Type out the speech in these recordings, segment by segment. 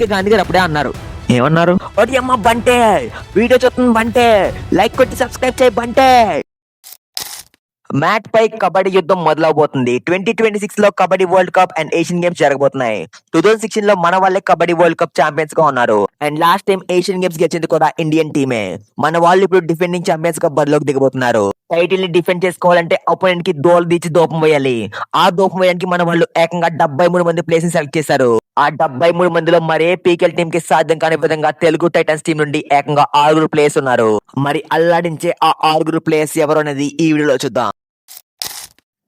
అందుకే గాంధీ గారు అప్పుడే అన్నారు, ఏమన్నారు, ఒకటి అమ్మ బంటే వీడియో చూస్తుంది బంటే, లైక్ కొట్టి సబ్స్క్రైబ్ చేయి బంటే. మ్యాట్ పై కబడ్డీ యుద్ధం మొదలవబోతుంది. 2026 లో kabaddi world cup and Asian games జరగబోతున్నాయి. 2016 లో మన వాళ్ళే కబడ్డీ వరల్డ్ కప్ ఛాంపియన్స్ గా ఉన్నారు. And last time Asian games గెలిచింది కూడా ఇండియన్ టీమే. మన వాళ్ళు ఇప్పుడు డిఫెండింగ్ ఛాంపియన్స్ గా బరిలోకి దిగబోతున్నారు. టైటిల్ ని డిఫెండ్ చేసుకోవాలంటే అపోనెంట్ కి దోలు తీసి దూపం వేయాలి. ఆ దూపం వేయడానికి మన వాళ్ళు ఏకంగా 73 మంది ప్లేస్ ని సెలెక్ట్ చేశారు. ఆ 73 మందిలో మరే పీకేఎల్ టీం కి సాధ్యం కాని విధంగా తెలుగు టైటన్స్ టీం నుండి ఏకంగా 6 ప్లేయర్స్ ఉన్నారు. మరి అల్లాడించే ఆ 6 ప్లేయర్స్ ఎవరు అనేది ఈ వీడియోలో చూద్దాం.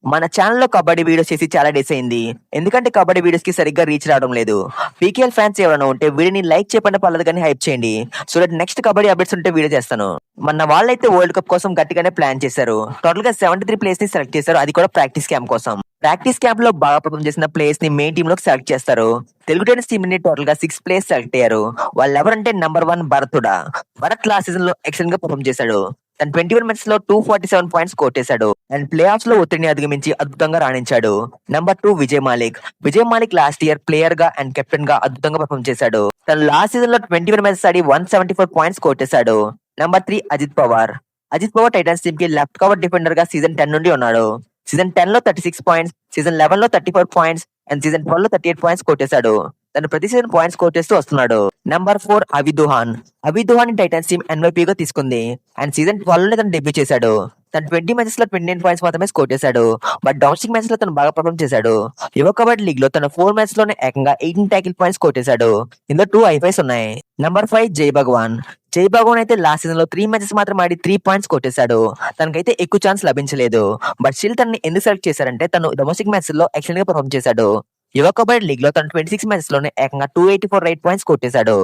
మన ఛానల్లో కబడ్డీ వీడియోస్ చేసి చాలా డేస్ అయింది. ఎందుకంటే కబడ్డీ వీడియోస్ కి సరిగ్గా రీచ్ రావడం లేదు. పీకేఎల్ ఫ్యాన్స్ ఎవరైనా ఉంటే వీడియోని లైక్ చేయకుండా పర్లేదు కానీ హైప్ చేయండి. So that next kabaddi updates ఉంటే వీడియో చేస్తాను. మన వాళ్ళైతే వరల్డ్ కప్ కోసం గట్టిగానే ప్లాన్ చేశారు. టోటల్ గా 73 ప్లేయర్స్ ని సెలెక్ట్ చేశారు. అది కూడా ప్రాక్టీస్ క్యాంప్ కోసం. ప్రాక్టీస్ క్యాంప్ లో బాగా పర్ఫార్మ్ చేసిన ప్లేయర్స్ ని మెయిన్ టీమ్ లోకి సెలెక్ట్ చేస్తారు. తెలుగు టైటన్స్ టీమ్ ని టోటల్ గా 6 ప్లేయర్స్ సెలెక్ట్ అయ్యారు. వాళ్ళు ఎవరంటే నెంబర్ 1 భరతుడా. భరత్ లాస్ట్ సీజన్ లో ఎక్సలెంట్ గా పర్ఫార్మ్ చేశాడు. తన 21 మ్యాచెస్ లో 247 పాయింట్స్ కొట్టేశాడు. అండ్ ప్లే ఆఫ్స్ లో ఒత్తిడిని అధిగమించి అద్భుతంగా రాణించాడు. Number 2 Vijay Malik. Vijay Malik last year player గా అండ్ కెప్టెన్ గా అద్భుతంగా పర్ఫార్మ్ చేశాడు. తన లాస్ట్ సీజన్ లో 21 మ్యాచెస్ ఆడి 174 పాయింట్స్ కొట్టేశాడు. Number 3 Ajit Pawar. Ajit Pawar Titans team కి లెఫ్ట్ కవర్ డిఫెండర్ గా సీజన్ 10 నుండి ఉన్నాడు. సీజన్ 10 లో 36 పాయింట్స్, సీజన్ 11 లో 34 పాయింట్స్ అండ్ సీజన్ 12 లో 38 పాయింట్స్ కొట్టేశాడు. తను ప్రతి సీజన్ పాయింట్స్ కొట్టేస్తూ వస్తున్నాడు. నెంబర్ 4 అవిదుహాన్. అవిదుహాన్ టైటన్స్ టీమ్ ఎన్వైపీ గా తీసుకుంది. అండ్ సీజన్ 12 లో తను డెబ్యూ చేశాడు. తను 20 మ్యాచెస్ లో 29 పాయింట్స్ మాత్రమే స్కోర్ చేశాడు. బట్ డొమెస్టిక్ మ్యాచెస్ లో తను బాగా పర్ఫార్మ్ చేశాడు. యువ కబడ్డీ లీగ్ లో తన 4 మ్యాచెస్ లోనే ఏకంగా 18 ట్యాకిల్ పాయింట్స్ కొట్టేశాడు. ఇందులో 2 ఐఫైస్ ఉన్నాయి. నెంబర్ 5 జై భగవాన్. జై భగవాన్ అయితే లాస్ట్ సీజన్ లో 3 మ్యాచెస్ మాత్రం ఆడి 3 పాయింట్స్ కొట్టేశాడు. తనకైతే ఎక్కువ ఛాన్స్ లభించలేదు. బట్ స్టిల్ తనని ఎందుకు సెలెక్ట్ చేశారంటే తను డొమెస్టిక్ మ్యాచెస్ లో ఎక్సలెంట్ గా పర్ఫార్మ్ చేశాడు. యువ కబడ్డీ లీగ్ లో తను 26 మ్యాచెస్ లోనే ఏకంగా 284 రైట్ పాయింట్స్ కొట్టేశాడు.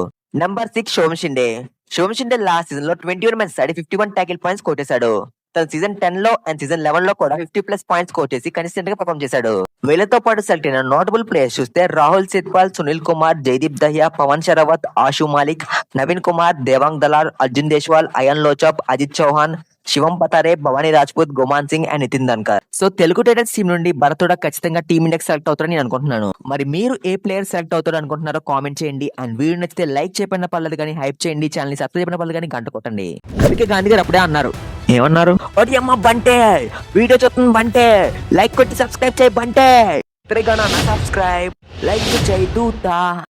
Number 6 Shobhan Shinde. Shobhan Shinde last season లో 21 మ్యాచెస్ ఆడి 51 ట్యాకిల్ పాయింట్స్ కొట్టేశాడు. తన సీజన్ 10 లో అండ్ సీజన్ 11 లో కూడా 50+ పాయింట్స్ కొట్టేసి కన్సిస్టెంట్ గా పర్ఫార్మ్ చేశాడు. వీళ్ళతో పాటు సెలెక్ట్ అయిన నోటబుల్ ప్లేయర్స్ చూస్తే Rahul Sitpal, Sunil Kumar, Jaideep Dahiya, Pawan Sehrawat, Ashu Malik, Naveen Kumar, Devank Dalal, Arjun Deshwal, Ayan Lochab, Ajit Chauhan, Shivam Patare, Bhavani Rajput, Guman Singh and Nitin Dhankar. So Telugu Titans team నుండి భరతుడా ఖచ్చితంగా టీమ్ ఇండియాకి సెలెక్ట్ అవుతారని నేను అనుకుంటున్నాను. మరి మీరు ఏ ప్లేయర్ సెలెక్ట్ అవుతారో అనుకుంటున్నారో కామెంట్ చేయండి. అండ్ వీడియో నచ్చితే లైక్ చేయకుండా పర్లేదు కానీ హైప్ చేయండి. ఛానల్ ని సబ్స్క్రైబ్ చేయడం పర్లేదు కానీ గంట కొట్టండి. అందుకే గాంధీ గారు అప్పుడే అన్నారు, ఏమన్నారు, ఒకటి అమ్మ బంటే వీడియో చూస్తుంది బంటే, లైక్ కొట్టి సబ్స్క్రైబ్ చేయి బంటే. సబ్స్క్రైబ్ లైక్ చేయి దూతా.